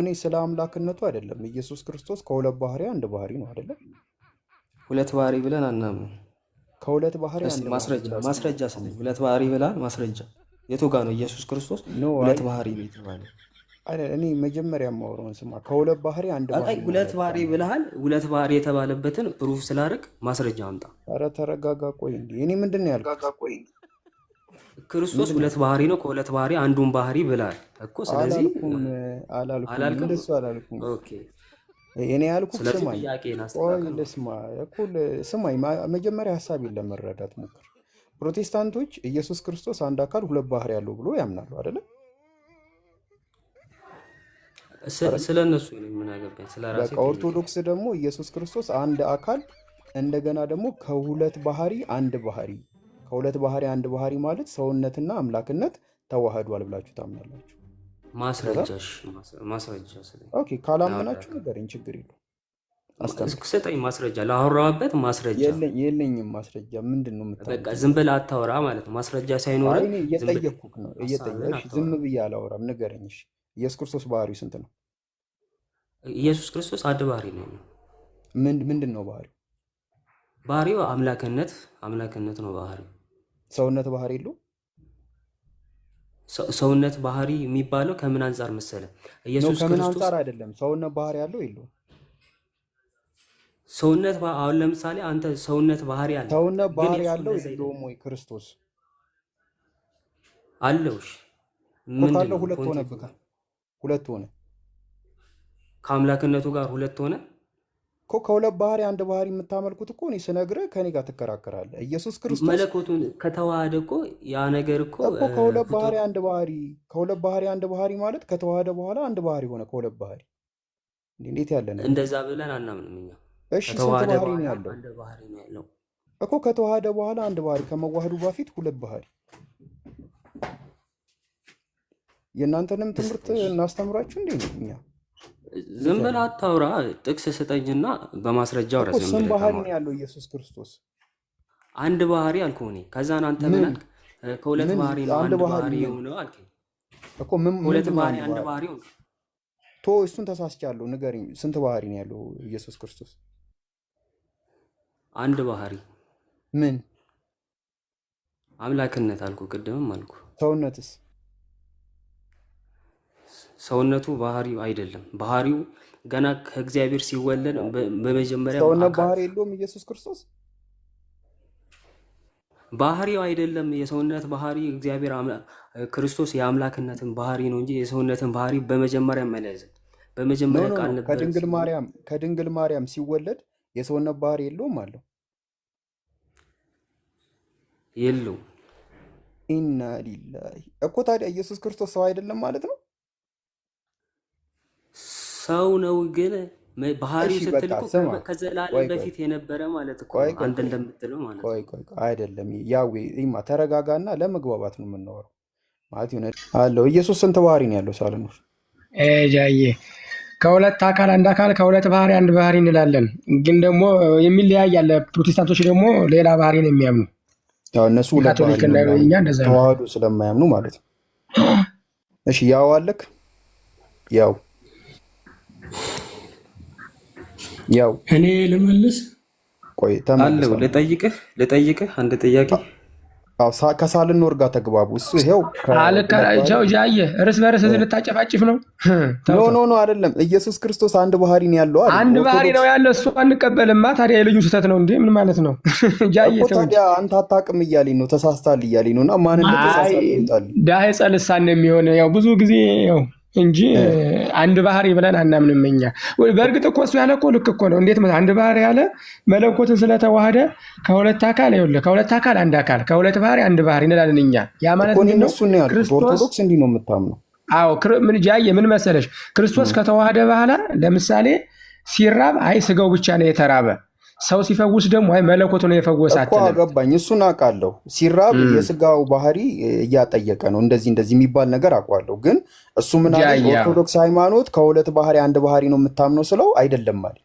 እኔ ስለ አምላክነቱ አይደለም። ኢየሱስ ክርስቶስ ከሁለት ባህሪ አንድ ባህሪ ነው አይደለም? ሁለት ባህሪ ብለን አናምንም። ከሁለት ባህሪ እስቲ አንድ ባህሪ ማስረጃ ስለኝ ሁለት ባህሪ ብላል። ማስረጃ የቱ ጋር ነው ኢየሱስ ክርስቶስ ሁለት ባህሪ የተባለ? እኔ መጀመሪያ የማወራውን ስማ። ከሁለት ባህሪ አንድ ባህሪ ሁለት ባህሪ ብለሃል። ሁለት ባህሪ የተባለበትን ፕሩፍ ስላደረግ ማስረጃ አምጣ። ኧረ ተረጋጋ። ቆይ እንዴ እኔ ምንድን ነው ያልኩት? ክርስቶስ ሁለት ባህሪ ነው። ከሁለት ባህሪ አንዱን ባህሪ ብለሃል እኮ። ስለዚህ አላልኩም። እንደሱ አላልኩም። ኦኬ እኔ ያልኩት ስማኝ። ቆይ ስማኝ። መጀመሪያ ሀሳቤን ለመረዳት ሞክር። ፕሮቴስታንቶች ኢየሱስ ክርስቶስ አንድ አካል ሁለት ባህሪ ያለው ብሎ ያምናሉ አይደለም? ስለ እነሱ ምን አገባኝ? ስለ ራሴ። ኦርቶዶክስ ደግሞ ኢየሱስ ክርስቶስ አንድ አካል እንደገና ደግሞ ከሁለት ባህሪ አንድ ባህሪ፣ ከሁለት ባህሪ አንድ ባህሪ ማለት ሰውነትና አምላክነት ተዋህዷል ብላችሁ ታምናላችሁ? ማስረጃ ኦኬ። ካላመናችሁ ንገረኝ፣ ችግር የለውም። ስጠኝ ማስረጃ። ላወራበት ማስረጃ የለኝም። ማስረጃ ምንድን ነው የምታወራው? በቃ ዝም ብለህ አታወራ ማለት ነው። ማስረጃ ሳይኖር እየጠየኩህ ነው። ዝም ብዬ አላወራም። ንገረኝ። እሺ ኢየሱስ ክርስቶስ ባህሪው ስንት ነው? ኢየሱስ ክርስቶስ አንድ ባህሪ ነው። ምንድን ነው ባህሪው? ባህሪው አምላክነት ነው ባህሪው። ሰውነት ባህሪ የለው? ሰውነት ባህሪ የሚባለው ከምን አንጻር መሰለ? ኢየሱስ ክርስቶስ ከምን አንጻር አይደለም። ሰውነት ባህሪ ያለው የለው? ሰውነት አሁን ለምሳሌ አንተ ሰውነት ባህሪ አለ። ሰውነት ባህሪ ያለው የለውም ወይ? ክርስቶስ አለው። እሺ ምን ካለው ሁለት ሆነብህ? ሁለት ሆነ። ከአምላክነቱ ጋር ሁለት ሆነ እኮ። ከሁለት ባህሪ አንድ ባህሪ የምታመልኩት እኮ እኔ ስነግርህ ከኔ ጋር ትከራከራለህ። ኢየሱስ ክርስቶስ መለኮቱን ከተዋሃደ እኮ ያ ነገር እኮ ከሁለት ባህሪ አንድ ባህሪ፣ ከሁለት ባህሪ አንድ ባህሪ ማለት ከተዋሃደ በኋላ አንድ ባህሪ ሆነ ከሁለት ባህሪ። እንዴት ያለ ነው? እንደዛ ብለን አናምንም እኛ። እሺ ስንት ባህሪ ነው ያለው? አንድ ባህሪ ነው ያለው እኮ። ከተዋሃደ በኋላ አንድ ባህሪ፣ ከመዋሃዱ በፊት ሁለት ባህሪ። የእናንተንም ትምህርት እናስተምራችሁ እንዴ? እኛ ዝም ብለህ አታውራ። ጥቅስ ስጠኝና በማስረጃ አውራ። ዝም ብለህ ባህሪ ነው ያለው ኢየሱስ ክርስቶስ አንድ ባህሪ አልኩህ እኔ። ከዛን አንተ ምን አልክ? ከሁለት ባህሪ ነው አንድ ባህሪ ነው አልከኝ እኮ። ሁለት ባህሪ አንድ ባህሪ ነው። እሱን ተሳስቻለሁ። ንገረኝ፣ ስንት ባህሪ ነው ያለው ኢየሱስ ክርስቶስ? አንድ ባህሪ። ምን? አምላክነት አልኩህ፣ ቅድምም አልኩህ። ሰውነትስ? ሰውነቱ ባህሪው አይደለም። ባህሪው ገና ከእግዚአብሔር ሲወለድ በመጀመሪያ ሰውነት ባህሪ የለውም ኢየሱስ ክርስቶስ። ባህሪው አይደለም የሰውነት ባህሪ። እግዚአብሔር ክርስቶስ የአምላክነትን ባህሪ ነው እንጂ የሰውነትን ባህሪ በመጀመሪያ መለዘን በመጀመሪያ ቃል ነበር። ከድንግል ማርያም ሲወለድ የሰውነት ባህሪ የለውም አለው? የለውም። ኢና ሊላሂ እኮ። ታዲያ ኢየሱስ ክርስቶስ ሰው አይደለም ማለት ነው? ሰው ነው፣ ግን ባህሪው ስትል ከዘላለም በፊት የነበረ ማለት እኮ አንተ እንደምትለው ማለት ነው። ቆይ አይደለም። ያው ተረጋጋና ለመግባባት ነው የምናወራው ማለት ይሆነ አለው። ኢየሱስ ስንት ባህሪ ነው ያለው? ሳልኖር ጃዬ ከሁለት አካል አንድ አካል፣ ከሁለት ባህሪ አንድ ባህሪ እንላለን። ግን ደግሞ የሚለያይ አለ። ፕሮቴስታንቶች ደግሞ ሌላ ባህሪ ነው የሚያምኑ። ያው እነሱ ሁለት ባህሪ ተዋህዶ ስለማያምኑ ማለት ነው። እሺ ያው አለክ ያው እኔ ልመልስ። ቆይ ተመልሰው ልጠይቅህ አንድ ጥያቄ። ከሳልኖር ጋር ተግባቡ። እሱ ይሄው አልከራጃው ጃዬ እርስ በርስ ልታጨፋጭፍ ነው። ኖ አይደለም። ኢየሱስ ክርስቶስ አንድ ባህሪ ነው ያለው አይደል? አንድ ባህሪ ነው ያለው። እሱ አንቀበልማ። ታዲያ የልጁ ስህተት ነው እንዴ? ምን ማለት ነው ጃዬ? ታዲያ አንተ አታውቅም እያለኝ ነው፣ ተሳስታል እያለኝ ነውና ማን እንደተሳሳተ ይጣል ዳህ ጸልሳን ነው የሚሆን ያው ብዙ ጊዜ ያው እንጂ አንድ ባህሪ ብለን አናምንም እኛ። በእርግጥ እኮ እሱ ያለ እኮ ልክ እኮ ነው። እንዴት አንድ ባህሪ ያለ መለኮትን ስለተዋህደ ከሁለት አካል ይኸውልህ፣ ከሁለት አካል አንድ አካል፣ ከሁለት ባህሪ አንድ ባህሪ እንላለን እኛ። ያ ማለት ምንድን ነው? ኦርቶዶክስ እንዲህ ነው የምታምነው? አዎ ምን ጃዬ ምን መሰለሽ፣ ክርስቶስ ከተዋህደ በኋላ ለምሳሌ ሲራብ አይ ስጋው ብቻ ነው የተራበ፣ ሰው ሲፈውስ ደግሞ አይ መለኮቱ ነው የፈወሳት እኮ። አገባኝ። እሱን አውቃለሁ። ሲራብ የስጋው ባህሪ እያጠየቀ ነው እንደዚህ የሚባል ነገር አውቃለሁ። ግን እሱ ምን አለ? ኦርቶዶክስ ሃይማኖት ከሁለት ባህሪ አንድ ባህሪ ነው የምታምነው ስለው አይደለም ማለት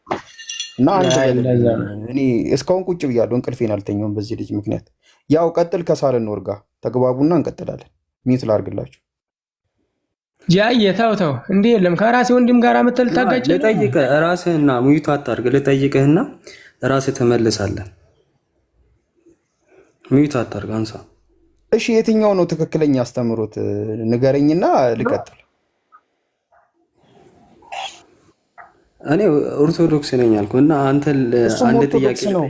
እና እኔ እስካሁን ቁጭ ብያለሁ፣ እንቅልፌን አልተኛውም በዚህ ልጅ ምክንያት። ያው ቀጥል። ከሳልኖር ጋር ተግባቡና እንቀጥላለን። ሚት ላድርግላችሁ። ጃዬ ተው እንዴ የለም ከራሴ ወንድም ጋር መተል ታጋጭ ልጠይቅህ ራስህና ሙይቱ አታርግ ልጠይቅህና ራስህ ትመልሳለህ ሙይቱ አታርግ አንሳ እሺ የትኛው ነው ትክክለኛ አስተምሮት ንገረኝና ልቀጥል እኔ ኦርቶዶክስ ነኝ አልኩና አንተ አንድ ጥያቄ ነው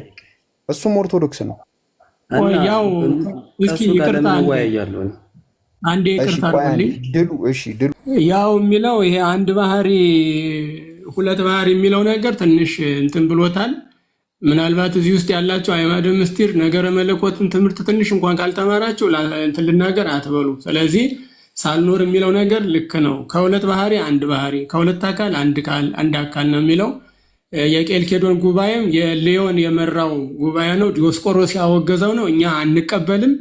እሱም ኦርቶዶክስ ነው ያው እስኪ ይቅርታ ወያያለሁ አንዴ ይቅርታ አድርጉልኝ ድሉ ያው የሚለው ይሄ አንድ ባህሪ ሁለት ባህሪ የሚለው ነገር ትንሽ እንትን ብሎታል ምናልባት እዚህ ውስጥ ያላችሁ አዕማደ ምስጢር ነገረ መለኮትን ትምህርት ትንሽ እንኳን ካልተማራችሁ እንትን ልናገር አትበሉ ስለዚህ ሳልኖር የሚለው ነገር ልክ ነው ከሁለት ባህሪ አንድ ባህሪ ከሁለት አካል አንድ አካል ነው የሚለው የቄልኬዶን ጉባኤም የሊዮን የመራው ጉባኤ ነው ዲዮስቆሮስ ያወገዘው ነው እኛ አንቀበልም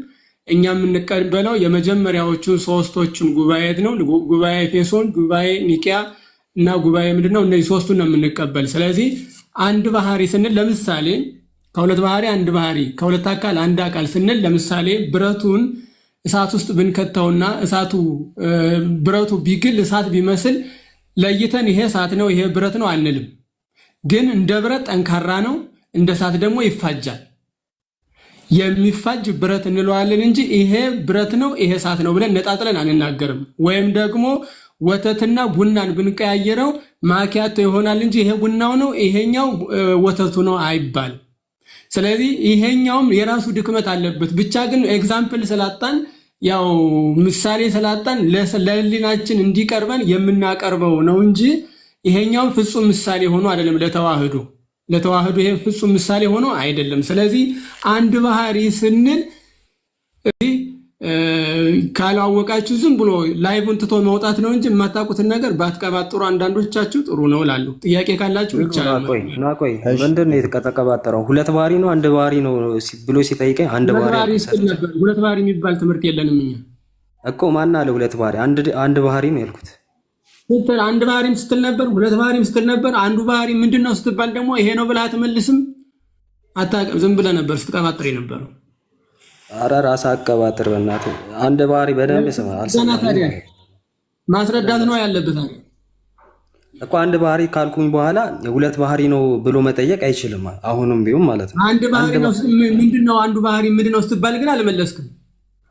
እኛ የምንቀበለው የመጀመሪያዎቹን ሶስቶቹን ጉባኤት ነው ጉባኤ ኤፌሶን ጉባኤ ኒቂያ እና ጉባኤ ምንድነው እነዚህ ሶስቱን ነው የምንቀበል ስለዚህ አንድ ባህሪ ስንል ለምሳሌ ከሁለት ባህሪ አንድ ባህሪ ከሁለት አካል አንድ አካል ስንል ለምሳሌ ብረቱን እሳት ውስጥ ብንከተውና እሳቱ ብረቱ ቢግል እሳት ቢመስል ለይተን ይሄ እሳት ነው ይሄ ብረት ነው አንልም ግን እንደ ብረት ጠንካራ ነው እንደ እሳት ደግሞ ይፋጃል የሚፋጅ ብረት እንለዋለን እንጂ ይሄ ብረት ነው ይሄ እሳት ነው ብለን ነጣጥለን አንናገርም ወይም ደግሞ ወተትና ቡናን ብንቀያየረው ማኪያቶ ይሆናል እንጂ ይሄ ቡናው ነው ይሄኛው ወተቱ ነው አይባል ስለዚህ ይሄኛውም የራሱ ድክመት አለበት ብቻ ግን ኤግዛምፕል ስላጣን ያው ምሳሌ ስላጣን ለህሊናችን እንዲቀርበን የምናቀርበው ነው እንጂ ይሄኛው ፍጹም ምሳሌ ሆኖ አይደለም ለተዋህዶ ይሄ ፍጹም ምሳሌ ሆኖ አይደለም ስለዚህ አንድ ባህሪ ስንል ካላወቃችሁ ዝም ብሎ ላይቭን ትቶ መውጣት ነው እንጂ የማታውቁትን ነገር ባትቀባጥሩ አንዳንዶቻችሁ ጥሩ ነው ላሉ ጥያቄ ካላችሁ ብቻ ናቆይ ምንድነው የተቀጠቀባጠረው ሁለት ባህሪ ነው አንድ ባህሪ ነው ብሎ ሲጠይቀኝ አንድ ባህሪ ነበር ሁለት ባህሪ የሚባል ትምህርት የለንም እኛ እኮ ማን አለ ሁለት ባህሪ አንድ ባህሪ ነው ያልኩት አንድ ባህሪም ስትል ነበር ሁለት ባህሪም ስትል ነበር አንዱ ባህሪ ምንድነው ስትባል ደግሞ ይሄ ነው ብለህ አትመልስም አታውቅም ዝም ብለህ ነበር ስትቀባጥር የነበረው ራስ አቀባጥር በእናትህ አንድ ባህሪ በደንብ አልሰማም ማስረዳት ነው ያለበት እኮ አንድ ባህሪ ካልኩኝ በኋላ ሁለት ባህሪ ነው ብሎ መጠየቅ አይችልም አሁንም ቢሆን ማለት ነው አንድ ባህሪ ነው ምንድነው አንዱ ባህሪ ምንድነው ስትባል ግን አልመለስክም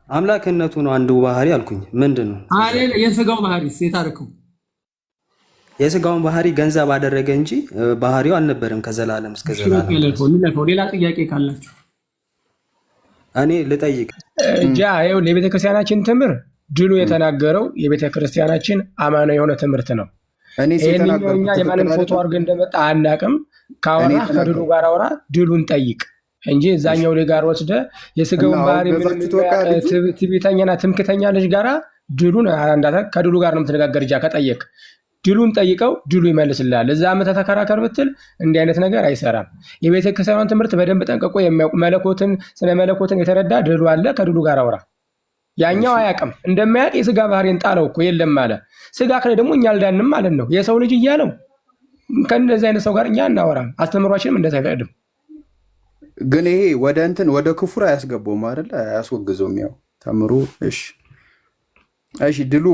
አምላክነቱ ነው አንዱ ባህሪ አልኩኝ ምንድነው አይደል የሥጋው ባህሪ የታረከው የሥጋውን ባህሪ ገንዘብ አደረገ እንጂ ባህሪው አልነበረም ከዘላለም እስከ ዘላለም ሌላ ጥያቄ ካላችሁ እኔ ልጠይቅ ይኸው ለቤተክርስቲያናችን ትምህርት ድሉ የተናገረው የቤተክርስቲያናችን አማና የሆነ ትምህርት ነው እኛ የማንን ፎቶ አድርገን እንደመጣ አናቅም ካወራ ከድሉ ጋር አውራ ድሉን ጠይቅ እንጂ እዛኛው ልጅ ጋር ወስደ የሥጋውን ባህሪ ትዕቢተኛና ትምክተኛ ልጅ ጋራ ድሉን አንዳታ ከድሉ ጋር ነው የምትነጋገር ከጠየቅ ድሉን ጠይቀው ድሉ ይመልስልሃል እዛ አመተ ተከራከር ብትል እንዲህ አይነት ነገር አይሰራም የቤተክርስቲያኑን ትምህርት በደንብ ጠንቀቆ የሚያውቅ መለኮትን ስለ መለኮትን የተረዳ ድሉ አለ ከድሉ ጋር አውራ ያኛው አያውቅም እንደማያውቅ የሥጋ ባህሪን ጣለው እኮ የለም ማለት ሥጋ ከለ ደግሞ እኛ አልዳንም ማለት ነው የሰው ልጅ እያለው ከእንደዚህ አይነት ሰው ጋር እኛ እናወራም አስተምሯችንም እንደዛ አይፈቅድም ግን ይሄ ወደ ክፉር አያስገባውም አይደል አያስወግዘውም ያው ተምሩ እሺ ድሉ